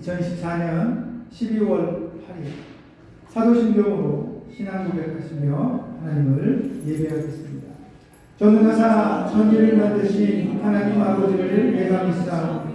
2014년 12월 8일 사도신경으로 신앙 고백하시며 하나님을 예배하겠습니다. 전능하사 천지를 만드신 하나님 아버지를 내가 믿사오며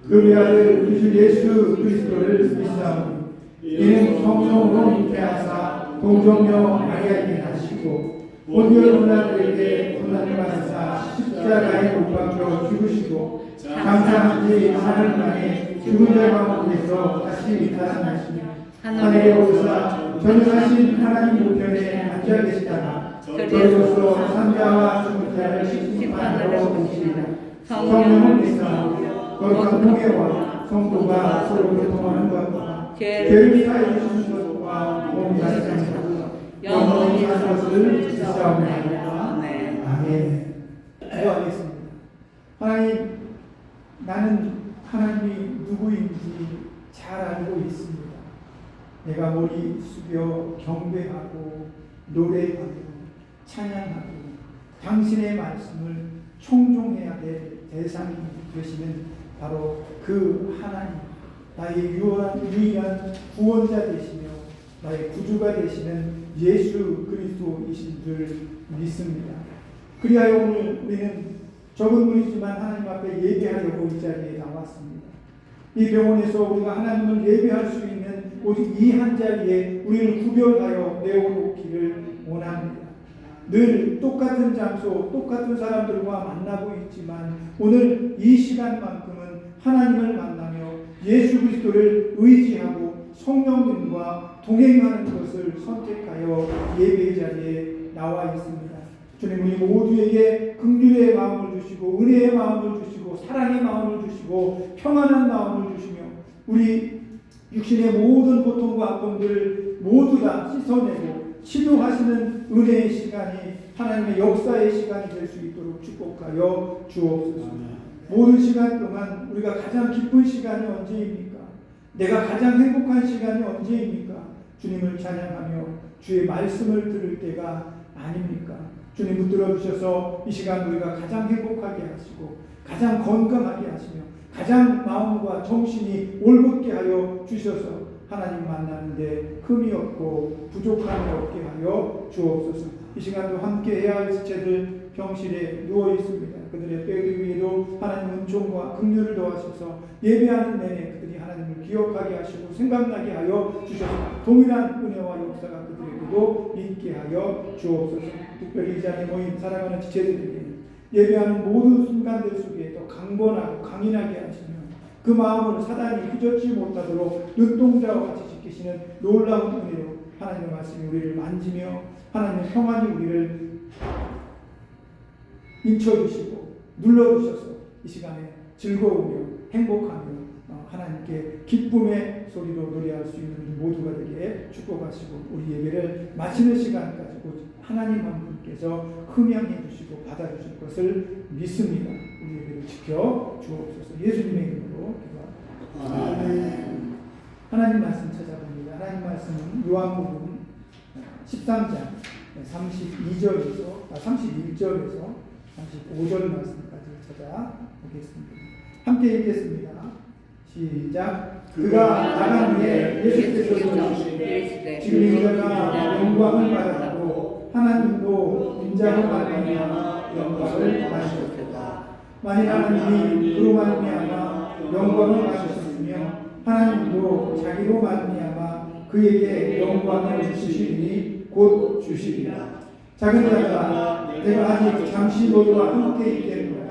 그의 아들 우리 주 예수 그리스도를 믿사오며 이는 성령으로 잉태하사 동정녀 마리아에게 나시고 본디오 빌라도에게 고난을 받으사 십자가에 못 박혀 죽으시고 장사한 지 사흘 만에 죽은 자 가운데서 다시 살아나시며 하늘에 오르사 전능하신 하나님 우편에 앉아 계시다가 저리로서 산자와 죽은 자를 심판하러 오시리라. 성령을 믿사오며 거룩한 공예와 성도가 서로 교통하는 것과 죄를 사해 주시는 것과 몸이 다시는 것과 영원히 사는 것을 믿사옵나이다. 아멘. 기도하겠습니다. 하나님, 나는 하나님이 누구인지 잘 알고 있습니다. 내가 머리 숙여 경배하고 노래하고 찬양하고 당신의 말씀을 청종해야 될 대상이 되시는 바로 그 하나님, 나의 유일한 구원자 되시며 나의 구주가 되시는 예수 그리스도이신 줄 믿습니다. 그리하여 오늘 우리는 적은 분이지만 하나님 앞에 예배하려고 이 자리에 나왔습니다. 이 병원에서 우리가 하나님을 예배할 수 있는 오직 이 한 자리에 우리를 구별하여 내어놓기를 원합니다. 늘 똑같은 장소, 똑같은 사람들과 만나고 있지만 오늘 이 시간만큼은 하나님을 만나며 예수 그리스도를 의지하고 성령님과 동행하는 것을 선택하여 예배의 자리에 나와 있습니다. 주님, 우리 모두에게 긍휼의 마음을 주시고 은혜의 마음을 주시고 사랑의 마음을 주시고 평안한 마음을 주시며 우리 육신의 모든 고통과 아픔들을 모두 다 씻어내고 치료하시는 은혜의 시간이 하나님의 역사의 시간이 될 수 있도록 축복하여 주옵소서. 모든 시간 동안 우리가 가장 기쁜 시간이 언제입니까? 내가 가장 행복한 시간이 언제입니까? 주님을 찬양하며 주의 말씀을 들을 때가 아닙니까? 주님 붙들어 주셔서 이 시간 우리가 가장 행복하게 하시고 가장 건강하게 하시며 가장 마음과 정신이 올곧게 하여 주셔서 하나님 만나는데 흠이 없고 부족함이 없게 하여 주옵소서. 이 시간도 함께 해야 할 지체들 병실에 누워 있습니다. 그들의 뼈 위에도 하나님 은총과 긍휼을 더하셔서 예배하는 내내 그들이 하나님을 기억하게 하시고 생각나게 하여 주셔서 동일한 은혜와 역사가 그들에게도 있게 하여 주옵소서. 특별히 이 자리에 모인 사랑하는 지체들에게 예배하는 모든 순간들 속에 더 강건하고 강인하게 하시며 그 마음을 사단이 휘젓지 못하도록 눈동자와 같이 지키시는 놀라운 은혜로 하나님의 말씀이 우리를 만지며 하나님의 평안이 우리를 인쳐주시고 눌러주셔서 이 시간에 즐거우며 행복하며 하나님께 기쁨의 소리로 노래할 수 있는 모두가 되게 축복하시고 우리 예배를 마치는 시간까지 하나님 한 분께서 흠양해 주시고 받아주실 것을 믿습니다. 우리 예배를 지켜 주옵소서. 예수님의 이름으로 기도합니다. 아멘. 하나님 말씀 찾아봅니다. 하나님 말씀은 요한복음 13장 32절에서 31절에서 35절 말씀까지 찾아보겠습니다. 함께 읽겠습니다. 시작. 그가 나간 후에 예수께서 이르시되 지금 인자가 영광을 받았고 하나님도 인자로 말미암아 영광을 받으셨도다. 만일 하나님이 그로 말미암아 영광을 받으셨으며 하나님도 자기로 말미암아 그에게 영광을 주시리니 곧 주시리라. 작은 자들아, 내가 아직 잠시 너희와 함께 있겠노라.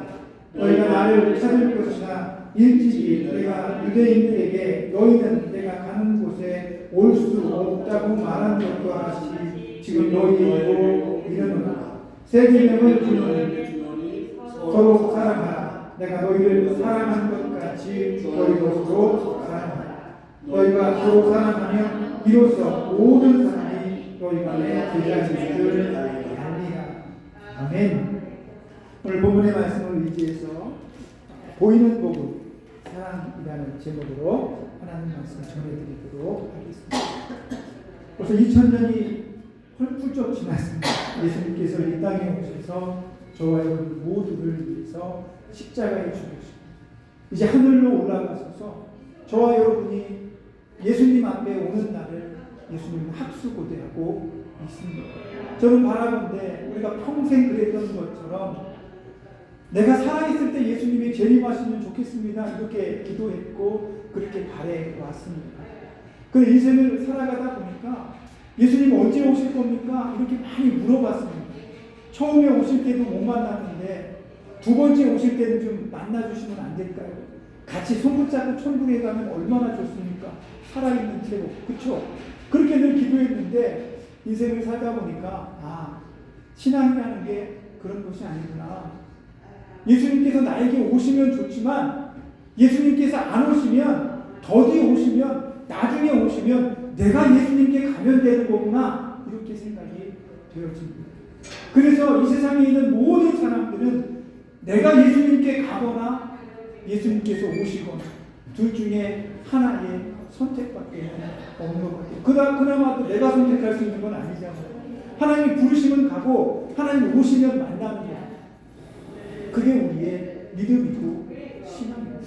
너희가 나를 찾을 것이나 일찍이 내가 유대인들에게 너희는 내가 가는 곳에 올 수 없다고 말한 것과 같이 지금 너희에게도 이르노라. 새 계명을 주노니 서로 사랑하라. 내가 너희를 사랑한 것 같이 너희도 서로 사랑하라. 너희가 서로 사랑하면 이로써 모든 사람이 너희가 내 제자인 줄 알리라. 아멘. 오늘 본문의 말씀을 의지해서 보이는 복음 사랑이라는 제목으로 하나님 말씀을 전해드리도록 하겠습니다. 벌써 2000년이 훌쩍 지났습니다. 예수님께서 이 땅에 오셔서 저와 여러분 모두를 위해서 십자가에 죽으시고 이제 하늘로 올라가셔서 저와 여러분이 예수님 앞에 오는 날을 예수님은 합수고대하고 있습니다. 저는 바라건대 우리가 평생 그랬던 것처럼 내가 살아있을 때 예수님이 재림하시면 좋겠습니다. 이렇게 기도했고 그렇게 바래왔습니다. 그 인생을 살아가다 보니까 예수님 언제 오실 겁니까? 이렇게 많이 물어봤습니다. 처음에 오실 때도 못 만났는데 두 번째 오실 때는 좀 만나주시면 안 될까요? 같이 손붙잡고 천국에 가면 얼마나 좋습니까? 살아있는 채로. 그렇죠? 그렇게 늘 기도했는데 인생을 살다 보니까 신앙이라는 게 그런 것이 아니구나. 예수님께서 나에게 오시면 좋지만 예수님께서 안 오시면 더디 오시면 나중에 오시면 내가 예수님께 가면 되는 거구나. 이렇게 생각이 되어집니다. 그래서 이 세상에 있는 모든 사람들은 내가 예수님께 가거나 예수님께서 오시거나 둘 중에 하나의 선택밖에 없는 것 같아요. 그나마도 내가 선택할 수 있는 건 아니잖아요. 하나님이 부르시면 가고 하나님 오시면 만나는 거예요. 그게 우리의 믿음이고 신앙입니다.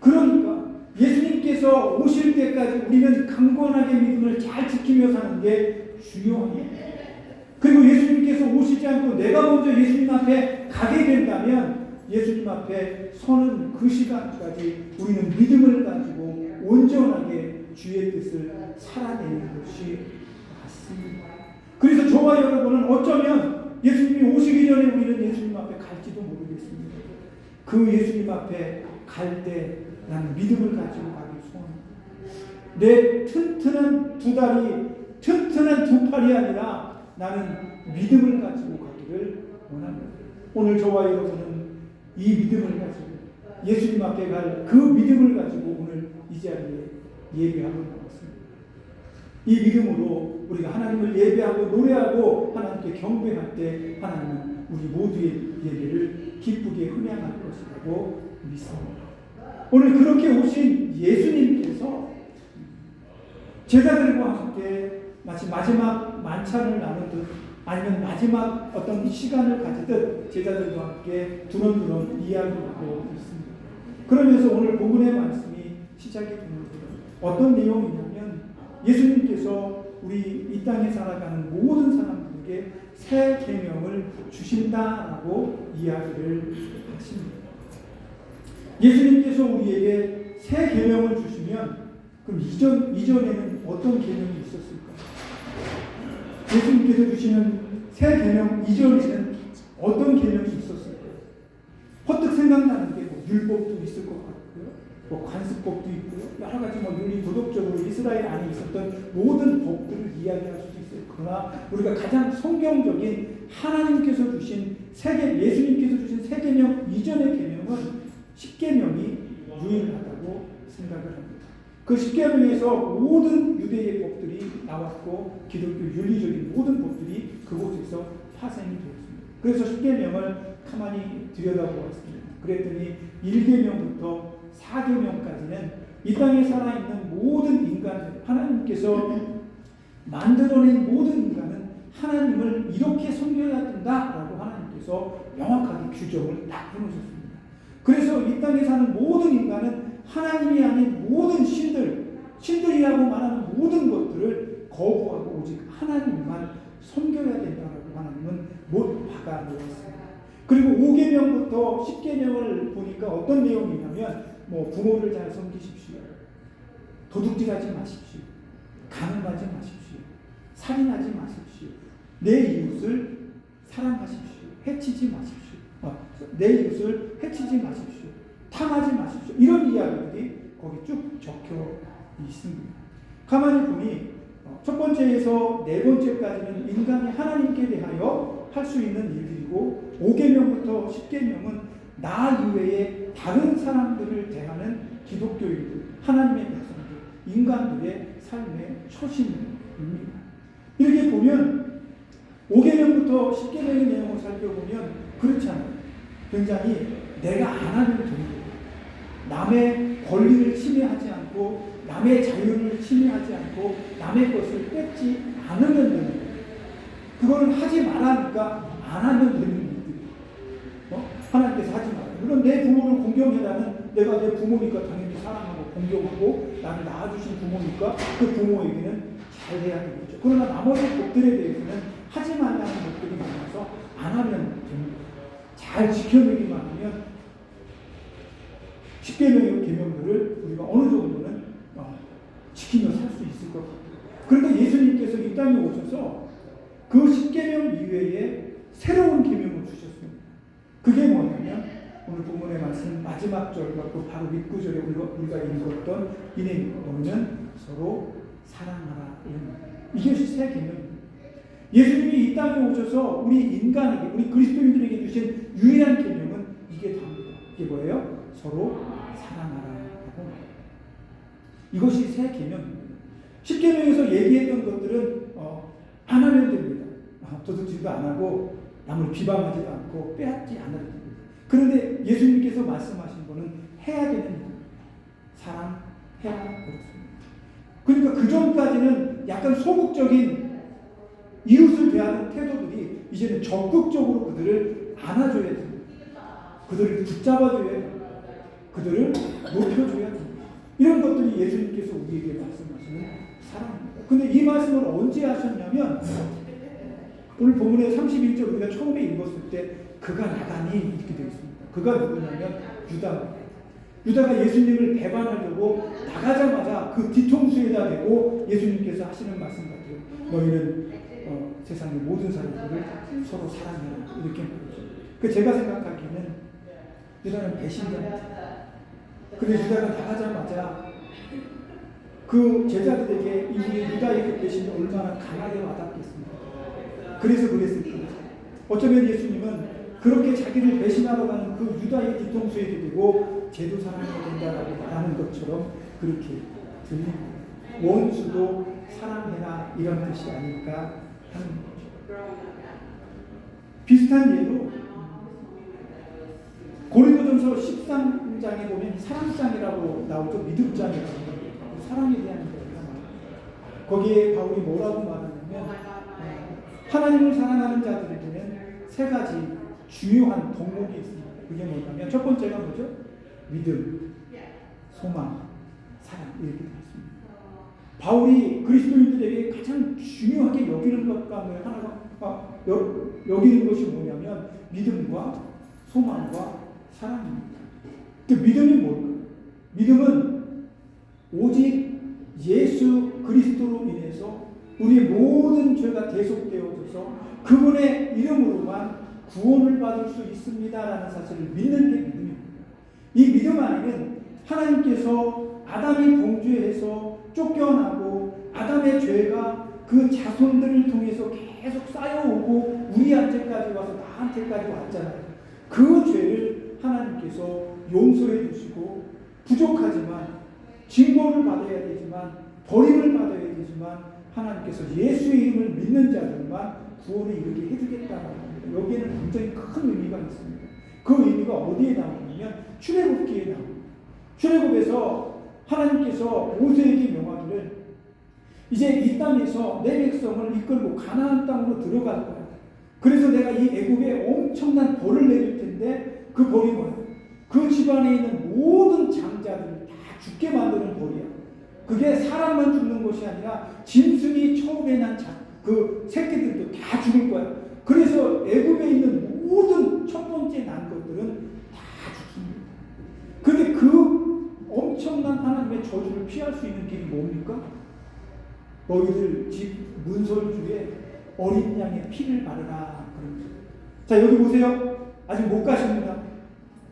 그러니까 예수님께서 오실 때까지 우리는 강건하게 믿음을 잘 지키며 사는 게 중요합니다. 그리고 예수님께서 오시지 않고 내가 먼저 예수님 앞에 가게 된다면 예수님 앞에 서는 그 시간까지 우리는 믿음을 가지고 온전하게 주의 뜻을 살아내는 것이 맞습니다. 그래서 저와 여러분은 어쩌면 예수님이 오시기 전에 우리는 예수님 앞에 갈지도 모르겠습니다. 그 예수님 앞에 갈 때 나는 믿음을 가지고 가길 소원합니다. 내 튼튼한 두 다리, 튼튼한 두 팔이 아니라 나는 믿음을 가지고 가기를 원합니다. 오늘 저와 여러분은 이 믿음을 가지고 예수님 앞에 갈 그 믿음을 가지고 오늘 이 자리에 예배하고 나왔습니다. 이 믿음으로 우리가 하나님을 예배하고 노래하고 하나님께 경배할 때 하나님은 우리 모두의 예배를 기쁘게 흥양할 것이라고 믿습니다. 오늘 그렇게 오신 예수님께서 제자들과 함께 마치 마지막 만찬을 나누듯 아니면 마지막 어떤 시간을 가지듯 제자들과 함께 두런두런 이야기하고 있습니다. 그러면서 오늘 본문의 말씀이 시작이 됩니다. 어떤 내용이냐면 예수님께서 우리 이 땅에 살아가는 모든 사람들에게 새 계명을 주신다라고 이야기를 하십니다. 예수님께서 우리에게 새 계명을 주시면 그럼 이전에는 어떤 계명이 있었을까요? 예수님께서 주시는 새 계명 이전에는 어떤 계명이 있었을까요? 퍼뜩 생각나는 게 뭐 율법도 있을 것 같고요, 뭐 관습법도 있고요, 여러 가지 뭐 윤리 도덕적으로 이스라엘 안에 있었던 모든 법들을 이야기할 수도 있어요. 그러나 우리가 가장 성경적인 하나님께서 주신 예수님께서 주신 새 계명 이전의 계명은 십계명이 유일하다고 생각을 합니다. 그 십계명에서 모든 유대의 법들이 나왔고 기독교 윤리적인 모든 법들이 그곳에서 파생이 되었습니다. 그래서 십계명을 가만히 들여다보았습니다. 그랬더니 1계명부터 4계명까지는 이 땅에 살아있는 모든 인간들, 하나님께서 만들어낸 모든 인간은 하나님을 이렇게 섬겨야 된다라고 하나님께서 명확하게 규정을 딱 해놓으셨습니다. 그래서 이 땅에 사는 모든 인간은 하나님이 아닌 모든 신들이라고 말하는 모든 것들을 거부하고 오직 하나님만 섬겨야 된다라고 하나님은 못 박아놓았습니다. 그리고 5계명부터 10계명을 보니까 어떤 내용이냐면 뭐 부모를 잘 섬기십시오, 도둑질하지 마십시오, 간음하지 마십시오, 살인하지 마십시오, 내 이웃을 사랑하십시오, 해치지 마십시오, 내 이웃을 해치지 마십시오, 탐하지 마십시오. 이런 이야기들이 거기 쭉 적혀 있습니다. 가만히 보니 첫 번째에서 네 번째까지는 인간이 하나님께 대하여 할 수 있는 일들이고 5계명부터 10계명은 나 이외에 다른 사람들을 대하는 기독교인들, 하나님의 백성들, 인간들의 삶의 처신입니다. 이렇게 보면 5계명부터 10계명의 내용을 살펴보면 그렇잖아요. 굉장히 내가 안 하면 되는 거예요. 남의 권리를 침해하지 않고 남의 자유를 침해하지 않고 남의 것을 뺏지 않으면 되는 거예요. 그거는 하지 말라니까 안 하면 되는 일들이에요. 하나님께서 하지 마라. 물론 내 부모를 공경해라는 내가 내 부모니까 당연히 사랑하고 공경하고 나를 낳아주신 부모니까 그 부모에게는 잘해야 되겠죠. 그러나 나머지 법들에 대해서는 하지 말라는 법들이 많아서 안 하면 됩니다. 잘 지켜내기만 하면 10계명의 계명들을 우리가 어느 정도는 지키며 살 수 있을 것 같아요. 그런데 예수님께서 이 땅에 오셔서 그 10계명 이외에 새로운 계명을 주셨습니다. 그게 뭐냐면 오늘 본문의 말씀 마지막 절과 그 바로 밑구절에 우리가 읽었던 이 내용, 너는 서로 사랑하라. 이것이 새 계명입니다. 예수님이 이 땅에 오셔서 우리 인간에게, 우리 그리스도인들에게 주신 유일한 계명은 이게 답니다. 이게 뭐예요? 서로 사랑하라. 이것이 새 계명입니다. 10계명에서 얘기했던 것들은 안 하면 됩니다. 도둑질도 안 하고 남을 비방하지도 않고 빼앗지 않아도 됩니다. 그런데 예수님께서 말씀하신 거는 해야 되는 일입니다. 사랑해야 그렇습니다. 그러니까 그 전까지는 약간 소극적인 이웃을 대하는 태도들이 이제는 적극적으로 그들을 안아줘야 됩니다. 그들을 붙잡아줘야 됩니다. 그들을 높여줘야 됩니다. 이런 것들이 예수님께서 우리에게 말씀하시는 사랑입니다. 근데 이 말씀을 언제 하셨냐면 오늘 본문의 31절 우리가 처음에 읽었을 때 그가 나가니 이렇게 되어 있습니다. 그가 누구냐면 유다가 예수님을 배반하려고 나가자마자 그 뒤통수에다 대고 예수님께서 하시는 말씀 같아요. 너희는 세상의 모든 사람들을 서로 사랑해라. 이렇게 말이죠. 제가 생각하기에는 유다는 배신자입니다. 근데 유다가 나가자마자 그 제자들에게 이 유다의 그 배신이 얼마나 강하게 와닿겠습니까? 그래서 그랬을 겁니다. 어쩌면 예수님은 그렇게 자기를 배신하러 가는 그 유다의 뒤통수에 대고 쟤도 사랑해야 된다라고 말하는 것처럼 그렇게 들립니다. 원수도 사랑해라 이런 뜻이 아닐까 하는 거죠. 비슷한 예로 고린도전서 13장에 보면 사랑장이라고 나오죠. 믿음장이라고. 사랑에 대한 얘기가 나와요. 거기에 바울이 뭐라고 말하냐면 하나님을 사랑하는 자들에게는 세 가지 중요한 덕목이 있습니다. 그게 뭐냐면 첫 번째가 뭐죠? 믿음, 소망, 사랑 이렇게 되어 있습니다. 바울이 그리스도인들에게 가장 중요하게 여기는 것 가운데 하나가 여기는 것이 뭐냐면 믿음과 소망과 사랑입니다. 그 믿음이 뭘까요? 믿음은 오직 예수 그리스도로 인해서 우리의 모든 죄가 대속되어져서 그분의 이름으로만 구원을 받을 수 있습니다라는 사실을 믿는 게 믿음입니다. 이 믿음 안에는 하나님께서 아담이 범죄해서 쫓겨나고 아담의 죄가 그 자손들을 통해서 계속 쌓여오고 우리한테까지 와서 나한테까지 왔잖아요. 그 죄를 하나님께서 용서해 주시고 부족하지만 징벌을 받아야 되지만 버림을 받아야 되지만 하나님께서 예수의 이름을 믿는 자들만 구원에 이르게 해주겠다는 겁니다. 여기에는 굉장히 큰 의미가 있습니다. 그 의미가 어디에 나오냐면 출애굽기에 나옵니다. 출애굽에서 하나님께서 모세에게 명하기를 이제 이 땅에서 내 백성을 이끌고 가나안 땅으로 들어갈 거야. 그래서 내가 이 애굽에 엄청난 벌을 내릴 텐데 그 벌이 뭐야? 그 집안에 있는 모든 장자들을 다 죽게 만드는 벌이야. 그게 사람만 죽는 것이 아니라 짐승이 처음에 난 그 새끼들도 다 죽을 거야. 그래서 애굽에 있는 모든 첫 번째 난 것들은 다 죽습니다. 근데 그 엄청난 하나님의 저주를 피할 수 있는 길이 뭡니까? 너희들 집 문설주에 어린 양의 피를 바르라. 자, 여기 보세요. 아직 못 가십니다.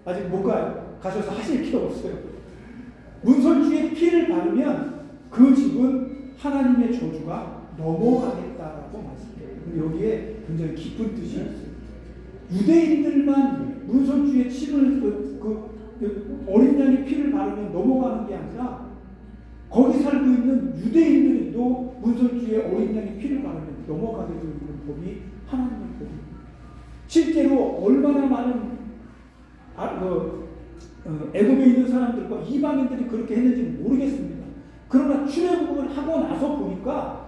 아직 못 가요. 가셔서 하실 필요 없어요. 문설주에 피를 바르면 그 집은 하나님의 저주가 넘어가겠다라고 말씀해요. 여기에 굉장히 깊은 뜻이 있어요. 유대인들만 문설주에 침을 어린 양의 피를 바르면 넘어가는 게 아니라 거기 살고 있는 유대인들도 문설주에 어린 양의 피를 바르면 넘어가게 되는 법이 하나님의 법입니다. 실제로 얼마나 많은 애굽에 있는 사람들과 이방인들이 그렇게 했는지는 모르겠습니다. 그러나 출애굽을 하고 나서 보니까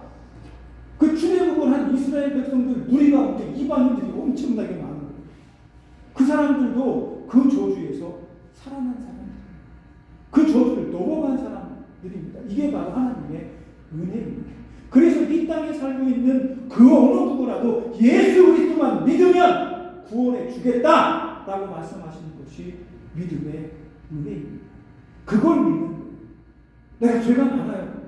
그 출애굽을 한 이스라엘 백성들 무리 가운데 이방인들이 엄청나게 많은 거예요. 그 사람들도 그 저주에서 살아난 사람들, 그 저주를 넘어간 사람들입니다. 이게 바로 하나님의 은혜입니다. 그래서 이 땅에 살고 있는 그 어느 누구라도 예수 그리스도만 믿으면 구원해 주겠다라고 말씀하시는 것이 믿음의 은혜입니다. 그걸 믿는 거예요. 내가 죄가 많아요.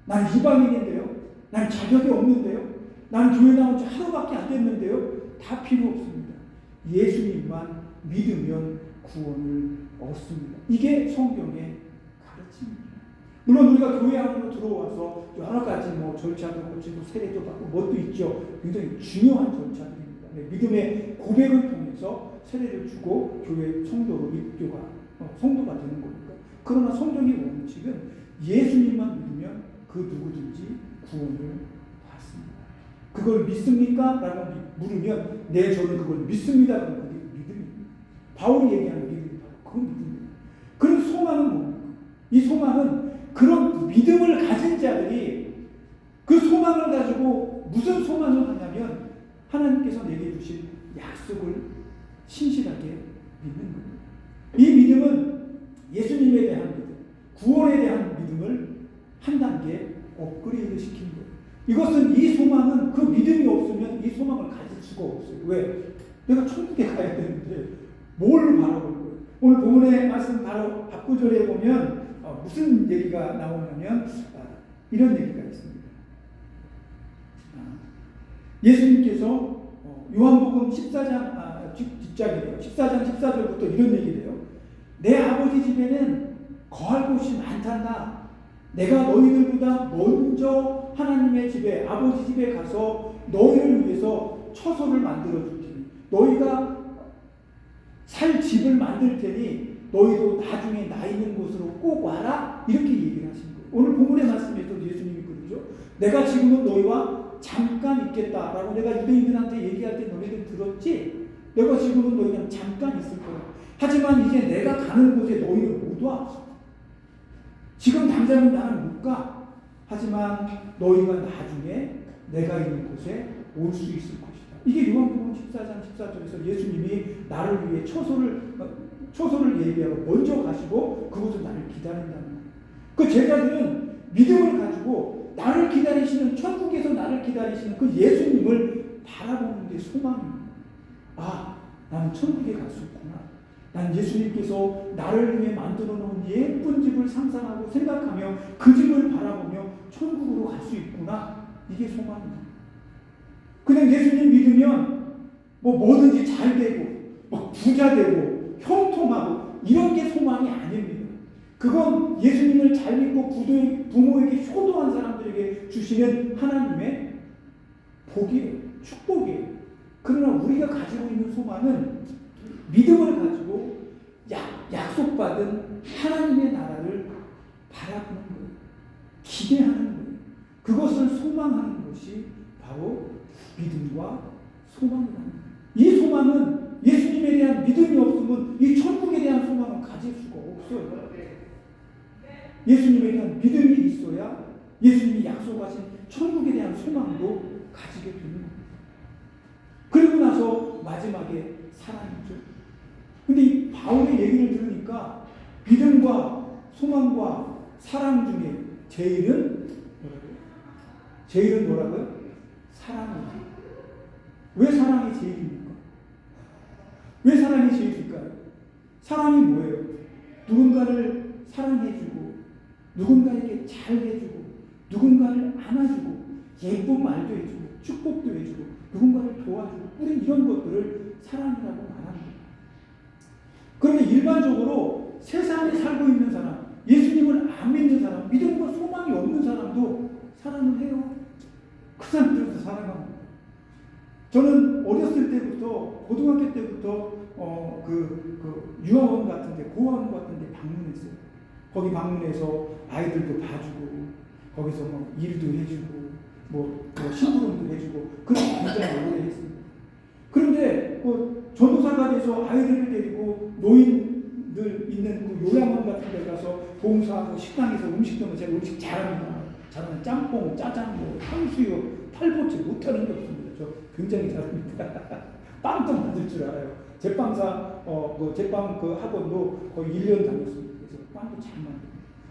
난 이방인인데요. 난 자격이 없는데요. 난 교회 나온 지 하루밖에 안 됐는데요. 다 필요 없습니다. 예수님만 믿으면 구원을 얻습니다. 이게 성경의 가르침입니다. 물론 우리가 교회 안으로 들어와서 여러 가지 절차도 거치고 세례도 받고 뭣도 있죠. 굉장히 중요한 절차들입니다. 믿음의 고백을 통해서 세례를 주고 교회 성도가 되는 겁니다. 그러나 성경의 원칙은 예수님만 믿으면 그 누구든지 구원을 받습니다. 그걸 믿습니까? 라고 물으면 네, 저는 그걸 믿습니다. 그럼 그게 믿음입니다. 바울이 얘기하는 믿음이 바로 그 믿음입니다. 그런 소망은 뭡니까? 이 소망은 그런 믿음을 가진 자들이 그 소망을 가지고 무슨 소망을 하냐면 하나님께서 내게 주신 약속을 신실하게 믿는 겁니다. 이 믿음은 예수님에 대한 믿음, 구원에 대한 믿음을 한 단계 업그레이드 시킨 거예요. 이것은 이 소망은 그 믿음이 없으면 이 소망을 가질 수가 없어요. 왜? 내가 천국에 가야 되는데 뭘 바라볼 거예요? 오늘 본문의 말씀 바로 앞구절에 보면 무슨 얘기가 나오냐면 이런 얘기가 있습니다. 예수님께서 요한복음 14장 뒷장이래요. 14장 14절부터 이런 얘기를 해요. 내 아버지 집에는 거할 곳이 많단다. 내가 너희들보다 먼저 하나님의 집에 아버지 집에 가서 너희를 위해서 처소를 만들어 줄 테니 너희가 살 집을 만들 테니 너희도 나중에 나 있는 곳으로 꼭 와라. 이렇게 얘기를 하신 거예요. 오늘 본문의 말씀에도 예수님이 그러죠. 내가 지금은 너희와 잠깐 있겠다라고 내가 유대인들한테 얘기할 때 너희들 들었지? 내가 지금은 너희랑 잠깐 있을 거야. 하지만 이제 내가 가는 곳에 너희는 못 와. 지금 당장은 나는 못 가. 하지만 너희가 나중에 내가 있는 곳에 올 수 있을 것이다. 이게 요한복음 14장 14절에서 예수님이 나를 위해 처소를 예비하고 먼저 가시고 그곳을 나를 기다린다는 거예요. 그 제자들은 믿음을 가지고 나를 기다리시는 천국에서 나를 기다리시는 그 예수님을 바라보는 게 소망입니다. 나는 천국에 갈 수 있구나. 난 예수님께서 나를 위해 만들어 놓은 예쁜 집을 상상하고 생각하며 그 집을 바라보며 천국으로 갈 수 있구나. 이게 소망입니다. 그냥 예수님 믿으면 뭐든지 잘 되고 부자 되고 형통하고 이런 게 소망이 아닙니다. 그건 예수님을 잘 믿고 부모에게 효도한 사람들에게 주시는 하나님의 복이에요. 축복이에요. 그러나 우리가 가지고 있는 소망은 믿음을 가지고 약속받은 하나님의 나라를 바라보는 거예요. 기대하는 거예요. 그것을 소망하는 것이 바로 믿음과 소망이라는 거예요. 이 소망은 예수님에 대한 믿음이 없으면 이 천국에 대한 소망을 가질 수가 없어요. 예수님에 대한 믿음이 있어야 예수님이 약속하신 천국에 대한 소망도 가지게 되는 거예요. 그리고 나서 마지막에 사랑이죠. 근데 이 바울의 얘기를 들으니까 믿음과 소망과 사랑 중에 제일은 뭐라고요? 사랑이죠. 왜 사랑이 제일입니까? 왜 사랑이 제일일까요? 사랑이 뭐예요? 누군가를 사랑해주고 누군가에게 잘해주고 누군가를 안아주고 예쁜 말도 해주고 축복도 해주고 누군가를 도와주고 우리 이런 것들을 사랑이라고 말합니다. 그런데 일반적으로 세상에 살고 있는 사람, 예수님을 안 믿는 사람, 믿음과 소망이 없는 사람도 사랑을 해요. 그 사람들도 사랑합니다. 저는 어렸을 때부터 고등학교 때부터 유아원 같은데 고아원 같은데 방문했어요. 거기 방문해서 아이들도 봐주고 거기서 일도 해주고 심부름도 해주고 그런 굉장히 오래 했습니다. 그런데 전도사가 돼서 아이들을 데리고 노인들 있는 그 요양원 같은 데 가서 봉사하고 식당에서 음식 때문에 제가 음식 잘합니다. 잘하는 짬뽕, 짜장면, 탕수육, 팔보채 못하는 게 없습니다. 저 굉장히 잘합니다. 빵도 만들 줄 알아요. 제빵사 제빵 그 학원도 거의 1년 다녔습니다. 그래서 빵도 잘 만듭니다.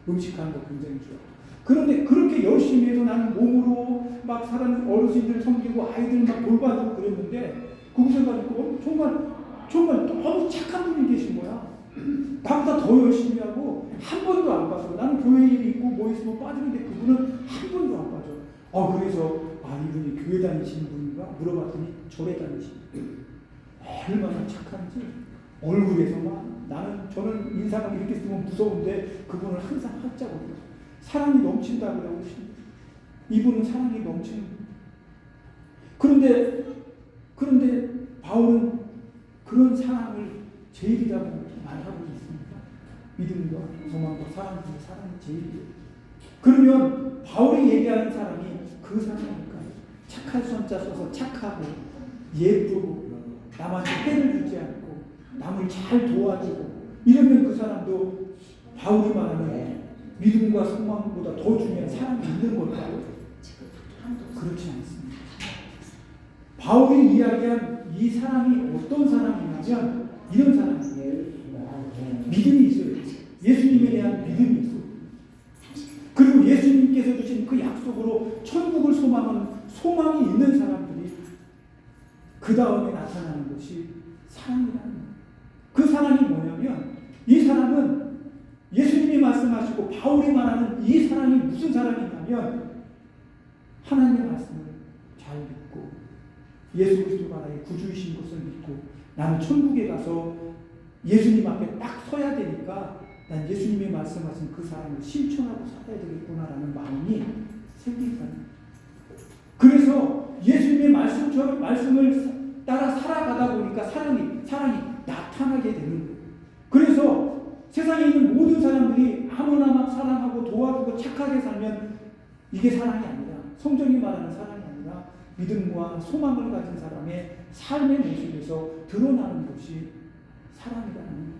음식하는 거 굉장히 좋아. 그런데 그렇게 열심히 해서 나는 몸으로 막 사람 어르신들 섬기고 아이들 막 돌봐주고 그랬는데 거기서 가지고 정말 너무 착한 분이 계신 거야. 나보다 더 열심히 하고 한 번도 안 빠져. 나는 교회 일이 있고 뭐 있으면 빠지는데 그분은 한 번도 안 빠져. 그래서 이분이 교회 다니시는 분인가 물어봤더니 절에 다니시는 분. 얼마나 착한지 얼굴에서만 저는 인상을 이렇게 쓰면 무서운데 그분을 항상 활짝으로 사랑이 넘친다고 그러고 이분은 사랑이 넘치는 그런데 바울은 그런 사랑을 제일이라고 말하고 있습니다. 믿음과 소망과 사랑 중에 사랑이 제일이에요. 그러면 바울이 얘기하는 사랑이 그 사랑일까요? 착할 손자 써서 착하고 예쁘고 남한테 해를 주지 않고 남을 잘 도와주고 이러면 그 사람도 바울이 말하는 믿음과 소망보다 더 중요한 사랑이 있는 걸까요? 그렇지 않습니다. 바울이 이야기한 이 사랑이 어떤 사랑이냐면 이런 사랑이에요. 믿음이 있어요. 예수님에 대한 믿음이 있어요. 그리고 예수님께서 주신 그 약속으로 천국을 소망이 있는 사람들이 그 다음에 나타나는 것이 사랑이라는 거예요. 그 사랑이 뭐냐면 이 사랑은 예수님이 말씀하시고 바울이 말하는 이 사랑이 무슨 사랑이냐면 하나님의 말씀을 잘 믿고 예수 그리스도가 나의 구주이신 것을 믿고 나는 천국에 가서 예수님 앞에 딱 서야 되니까 난 예수님이 말씀하신 그 사랑을 실천하고 살아야 되겠구나라는 마음이 생긴다는 거예요. 그래서 예수님의 말씀을 따라 살아가다 보니까 사랑이 나타나게 되는 거예요. 그래서 세상에 있는 모든 사람들이 아무나 막 사랑하고 도와주고 착하게 살면 이게 사랑이 아니라 성경이 말하는 사랑이 아니라 믿음과 소망을 가진 사람의 삶의 모습에서 드러나는 것이 사랑이라는 거예요.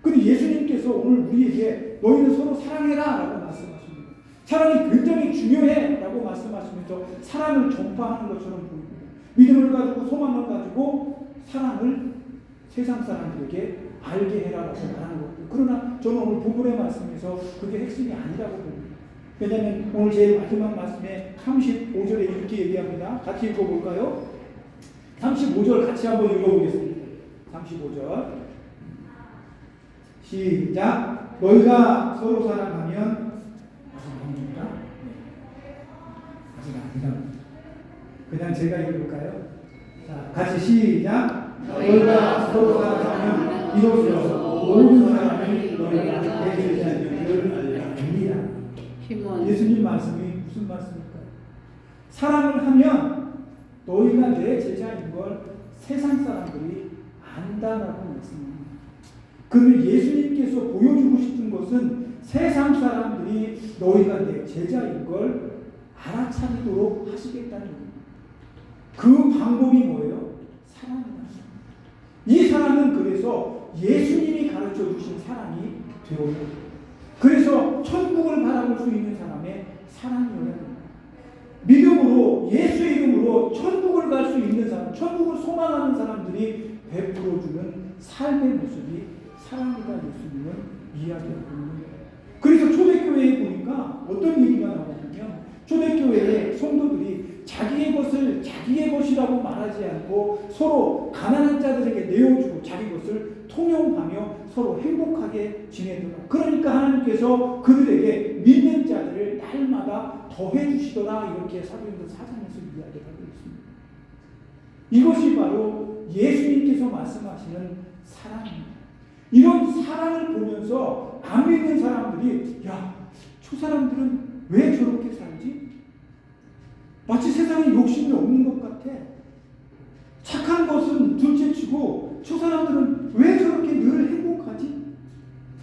근데 예수님께서 오늘 우리에게 너희는 서로 사랑해라 라고 말씀하십니다. 사랑이 굉장히 중요해 라고 말씀하시면서 사랑을 전파하는 것처럼 보입니다. 믿음을 가지고 소망을 가지고 사랑을 세상 사람들에게 알게 해라 라고 말하는 것들. 그러나 저는 오늘 본문의 말씀에서 그게 핵심이 아니라고 봅니다. 왜냐하면 오늘 제일 마지막 말씀에 35절에 이렇게 얘기합니다. 같이 읽어볼까요? 35절 같이 한번 읽어보겠습니다. 35절 시작. 너희가 서로 사랑하면 아직 아닙니까? 아직 아니다. 그냥 제가 읽을까요? 자, 같이 시작. 너희가 서로 사랑하면 이로써 모든 사람이 너희가 내 제자인 줄 압니다. 예수님 말씀이 무슨 말씀일까요? 사랑을 하면 너희가 내 제자인 걸 세상 사람들이 안다라고 말씀합니다. 그러면 예수님께서 보여주고 싶은 것은 세상 사람들이 너희가 내 제자인 걸 알아차리도록 하시겠다는 겁니다. 그 방법이 뭐예요? 사랑입니다. 이 사랑은 그래서 예수님이 가르쳐 주신 사랑이 되어요. 그래서 천국을 바라볼 수 있는 사람의 사랑이어야 됩니다. 믿음으로 예수의 이름으로 천국을 갈 수 있는 사람, 천국을 소망하는 사람들이 베풀어주는 삶의 모습이 사랑이다 예수님은 이야기하고 있는 거예요. 그래서 초대교회에 보니까 어떤 얘기가 나오냐면 초대교회의 성도들이 자기의 것을 자기의 것이라고 말하지 않고 서로 가난한 자들에게 내어주고 자기 것을 통용하며 서로 행복하게 지내더라. 그러니까 하나님께서 그들에게 믿는 자들을 날마다 더해 주시더라. 이렇게 사도행전 4장에서 이야기하고 있습니다. 이것이 바로 예수님께서 말씀하시는 사랑입니다. 이런 사랑을 보면서 안 믿는 사람들이 저 사람들은 왜 저렇게 살지? 마치 세상에 욕심이 없는 것 같아. 착한 것은 둘째치고 저 사람들은 왜 저렇게 늘 행복하지?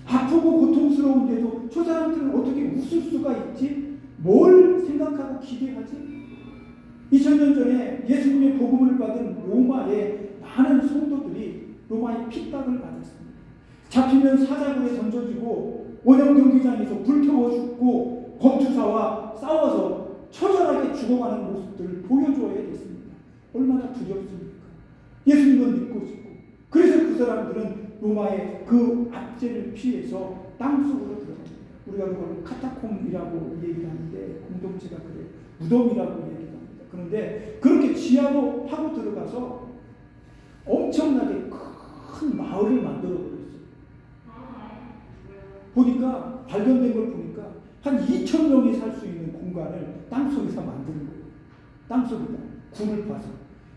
아프고 고통스러운데도 저 사람들은 어떻게 웃을 수가 있지? 뭘 생각하고 기대하지? 2000년 전에 예수님의 복음을 받은 로마의 많은 성도들이 로마의 핍박을 받았습니다. 잡히면 사자굴에 던져지고 원형 경기장에서 불태워 죽고 검투사와 싸워서 처절하게 죽어가는 모습들을 보여줘야 됐습니다. 얼마나 두렵습니까? 예수님은 믿고 싶고 그래서 그 사람들은 로마의 그 압제를 피해서 땅속으로 들어갑니다. 우리가 그걸 카타콤이라고 얘기를 하는데 공동체가 그래 무덤이라고 얘기를 합니다. 그런데 그렇게 지하로 파고 들어가서 엄청나게 큰 마을을 만들어 버렸어요. 보니까 발견된 걸 보니까 한 2,000명이 살 수 있는 공간을 땅속에서 만드는 거예요. 땅속에다 굴을 파서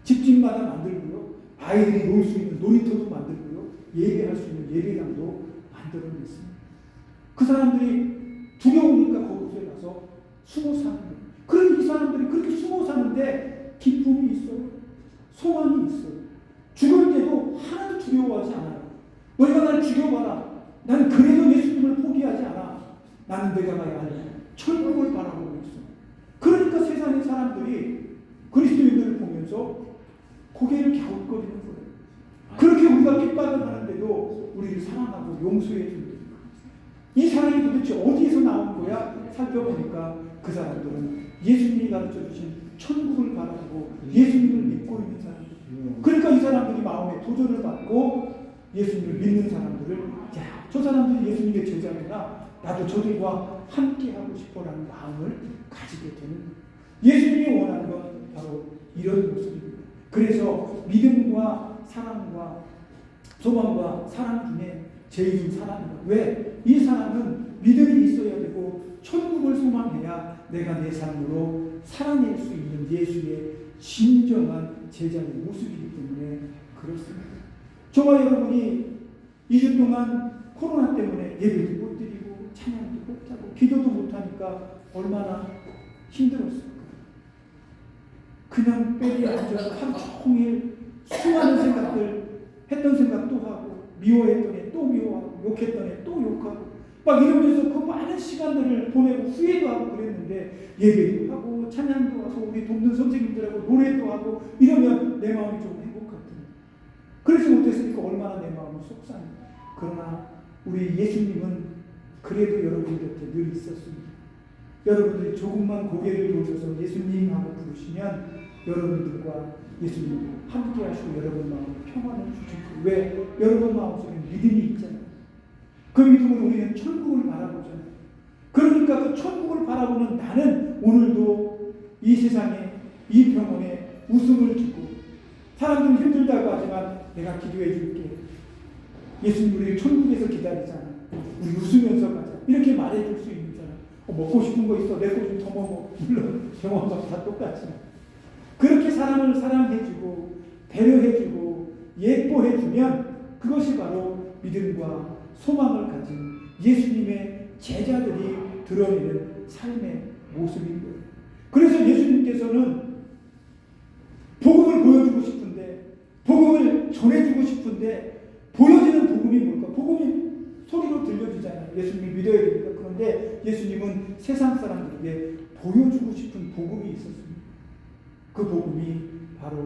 집집마다 만들고요. 아이들이 놀 수 있는 놀이터도 만들고요. 예배할 수 있는 예배당도 만들어냈습니다. 그 사람들이 두려우니까 거기에 가서 숨어 사는 거예요. 그런데 이 사람들이 그렇게 숨어 사는데 기쁨이 있어요. 소망이 있어요. 죽을 때도 하나도 두려워하지 않아요. 너희가 나를 죽여봐라. 나는 그래도 예수님을 포기하지 않아. 나는 내가 가야 할 천국을 바라보고 있어. 그러니까 세상의 사람들이 그리스도인들을 보면서 고개를 갸웃거리는 거예요. 그렇게 우리가 핍박을 하는데도 우리를 사랑하고 용서해 줍니다. 이 사랑이 도대체 어디에서 나온 거야? 살펴보니까 그 사람들은 예수님이 가르쳐 주신 천국을 바라보고 예수님을 믿고 있는 사람들. 그러니까 이 사람들이 마음에 도전을 받고 예수님을 믿는 사람들을 야, 저 사람들이 예수님의 제자구나. 나도 저들과 함께하고 싶어라는 마음을 가지게 되는 거예요. 예수님이 원하는 건 바로 이런 모습입니다. 그래서 믿음과 사랑과 소망과 사랑 중에 제일인 사람입니다. 왜? 이 사람은 믿음이 있어야 되고 천국을 소망해야 내가 내 삶으로 살아낼 수 있는 예수의 진정한 제자의 모습이기 때문에 그렇습니다. 저와 여러분이 2주 동안 코로나 때문에 예배도 못 드리고 찬양도 못 하고 기도도 못 하니까 얼마나 힘들었을까. 그냥 뼈에 앉아서 하루 종일 수많은 생각들 했던 생각 또 하고 미워했던 애 또 미워하고 욕했던 애 또 욕하고 막 이러면서 그 많은 시간들을 보내고 후회도 하고 그랬는데 예배도 하고 찬양도 하고 우리 돕는 선생님들하고 노래도 하고 이러면 내 마음이 좀 행복하거든요. 그러지 못했으니까 얼마나 내 마음이 속상해. 그러나 우리 예수님은 그래도 여러분 곁에 늘 있었습니다. 여러분들이 조금만 고개를 돌려서 예수님 하고 부르시면 여러분들과 예수님을 함께 하시고 여러분 마음에 평안을 주실 거예요. 왜? 여러분 마음속에 믿음이 있잖아요. 그 믿음으로 우리는 천국을 바라보잖아요. 그러니까 그 천국을 바라보는 나는 오늘도 이 세상에 이 병원에 웃음을 주고 사람들은 힘들다고 하지만 내가 기도해 줄게. 예수님 우리를 천국에서 기다리잖아. 우리 웃으면서 가자. 이렇게 말해줄 수 있는 사람. 먹고 싶은 거 있어. 내 거 좀 더 먹어. 물론 병원 가서 다 똑같지만. 그렇게 사람을 사랑해주고 배려해주고 예뻐해주면 그것이 바로 믿음과 소망을 가진 예수님의 제자들이 드러내는 삶의 모습인 거예요. 그래서 예수님께서는 복음을 보여주고 싶은데 복음을 전해주고 싶은데 보여지는 복음이 뭘까? 복음이 소리로 들려주잖아요. 예수님을 믿어야 됩니다. 그런데 예수님은 세상 사람들에게 보여주고 싶은 복음이 있었습니다. 그 복음이 바로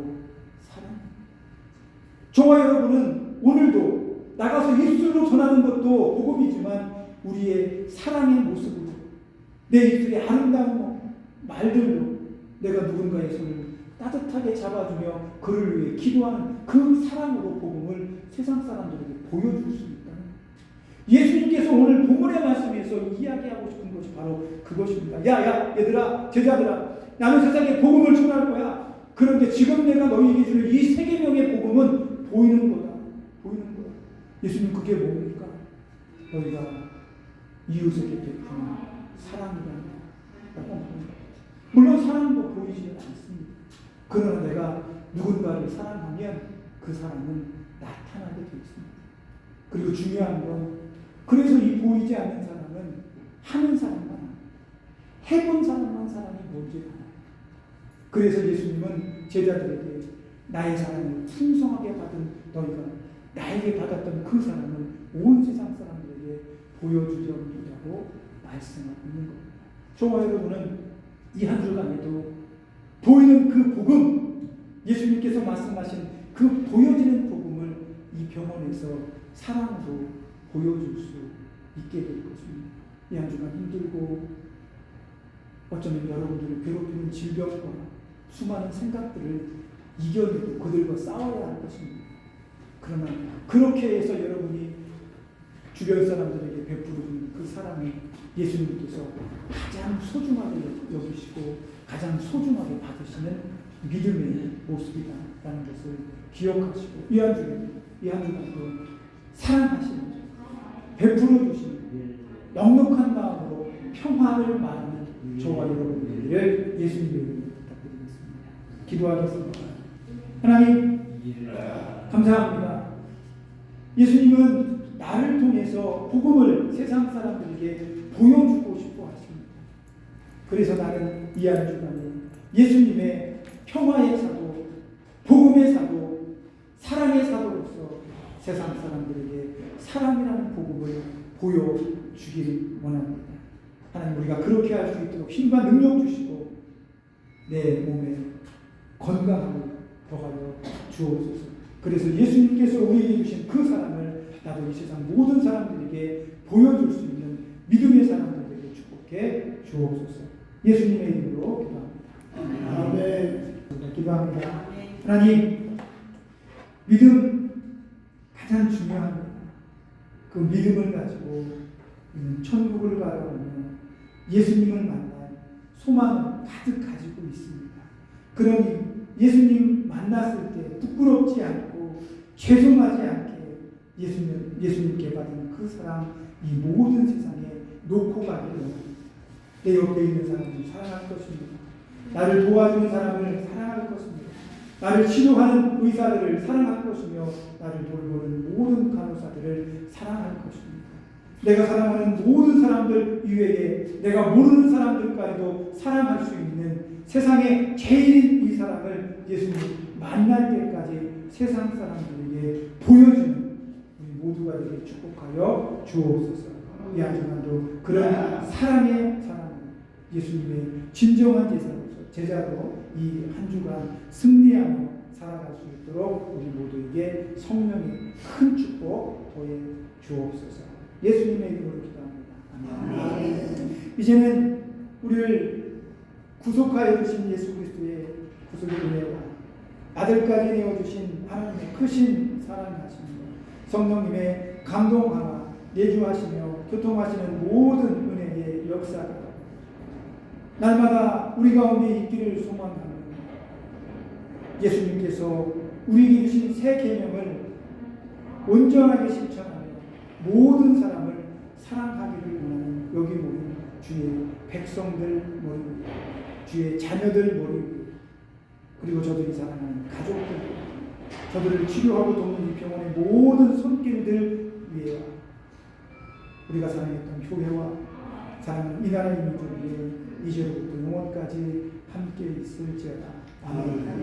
사랑입니다. 저와 여러분은 오늘도 나가서 입술로 전하는 것도 복음이지만 우리의 사랑의 모습으로 내 입술의 아름다운 말들로 내가 누군가의 손을 따뜻하게 잡아주며 그를 위해 기도하는 그 사랑으로 복음을 세상 사람들에게 보여줄 수 있다는 예수님께서 오늘 본문의 말씀에서 이야기하고 싶은 것이 바로 그것입니다. 야 얘들아 제자들아 나는 세상에 복음을 전할 거야. 그런데 지금 내가 너희에게 주는 이 세 계명의 복음은 보이는 거다. 보이는 거야. 예수님 그게 뭡니까? 너희가 이웃에게 베푸는 사랑이다. 물론 사랑도 보이지 않습니다. 그러나 내가 누군가를 사랑하면 그 사랑은 나타나게 되어 있습니다. 그리고 중요한 건 그래서 이 보이지 않는 사랑은 하는 사람만 해본 사람만 사랑이 뭔지 알아요. 그래서 예수님은 제자들에게 나의 사랑을 풍성하게 받은 너희가 나에게 받았던 그 사랑을 온 세상 사람들에게 보여주려고 말씀하고 있는 겁니다. 저와 여러분은 이 한 주간에도 보이는 그 복음, 예수님께서 말씀하신 그 보여지는 복음을 이 병원에서 사랑으로 보여줄 수 있게 될 것입니다. 이 한 주간 힘들고 어쩌면 여러분들을 괴롭히는 질병과 수많은 생각들을 이겨내고 그들과 싸워야 할 것입니다. 그러나 그렇게 해서 여러분이 주변 사람들에게 베푸는 그 사랑을 예수님께서 가장 소중하게 여기시고 가장 소중하게 받으시는 믿음의 모습이다라는 것을 기억하시고 이 한 주간도 사랑하시는 베풀어 주시는 넉넉한 마음으로 평화를 말하는 저와 여러분들을 예수님의 이름으로 부탁드리겠습니다. 기도하겠습니다. 하나님 감사합니다. 예수님은 나를 통해서 복음을 세상 사람들에게 보여주고 싶어 하십니다. 그래서 나는 이 한 주간에 예수님의 평화의 사도, 복음의 사도, 사랑의 사도로서 세상 사람들에게 사랑이라는 복음을 보여주기를 원합니다. 하나님, 우리가 그렇게 할 수 있도록 힘과 능력 주시고 내 몸에 건강함을 더하여 주옵소서. 그래서 예수님께서 우리에게 주신 그 사랑을 나도 이 세상 모든 사람들에게 보여줄 수 있는 믿음의 사람들에게 축복해 주옵소서. 예수님의 이름으로 기도합니다. 아멘. 기도합니다. 하나님, 믿음 가장 중요합니다. 그 믿음을 가지고 천국을 바라보며 예수님을 만날 소망을 가득 가지고 있습니다. 그러니 예수님 만났을 때 부끄럽지 않고 죄송하지 않게 예수님께 받은 그 사랑 이 모든 세상에 놓고 가기를 내 옆에 있는 사람을 사랑할 것입니다. 나를 도와주는 사람을 사랑할 것입니다. 나를 치료하는 의사들을 사랑할 것이며 나를 돌보는 모든 간호사들을 사랑할 것입니다. 내가 사랑하는 모든 사람들 이외에 내가 모르는 사람들까지도 사랑할 수 있는 세상의 제일인 이 사랑을 예수님 만날 때까지 세상 사람들에게 보여주는 우리 모두가 되게 축복하여 주옵소서. 이 한 주간도 그런 사랑의 사랑을 예수님의 진정한 제자로 이 한 주간 승리하며 살아갈 수 있도록 우리 모두에게 성령의 큰 축복 더해 주옵소서. 예수님의 이름으로 기도합니다. 아멘. 이제는 우리를 구속하여 주신 예수 그리스도의 구속의 은혜와 아들까지 내어주신 하나님의 크신 사랑하심과 성령님의 감동하나 내주하시며 교통하시는 모든 은혜의 역사가 날마다 우리 가운데 있기를 소망하며 예수님께서 우리에게 주신 새 계명을 온전하게 실천하며 모든 사람을 사랑하기를 원하는 여기 모인 주의 백성들 머리 위, 주의 자녀들 머리 위, 그리고 저들이 사랑하는 가족들, 저들을 치료하고 돕는 이 병원의 모든 손길들 위에 우리가 사랑했던 교회와 사랑하는 이 나라의 민족 위에 이제로부터 영원까지 함께 있을지어다. 아멘.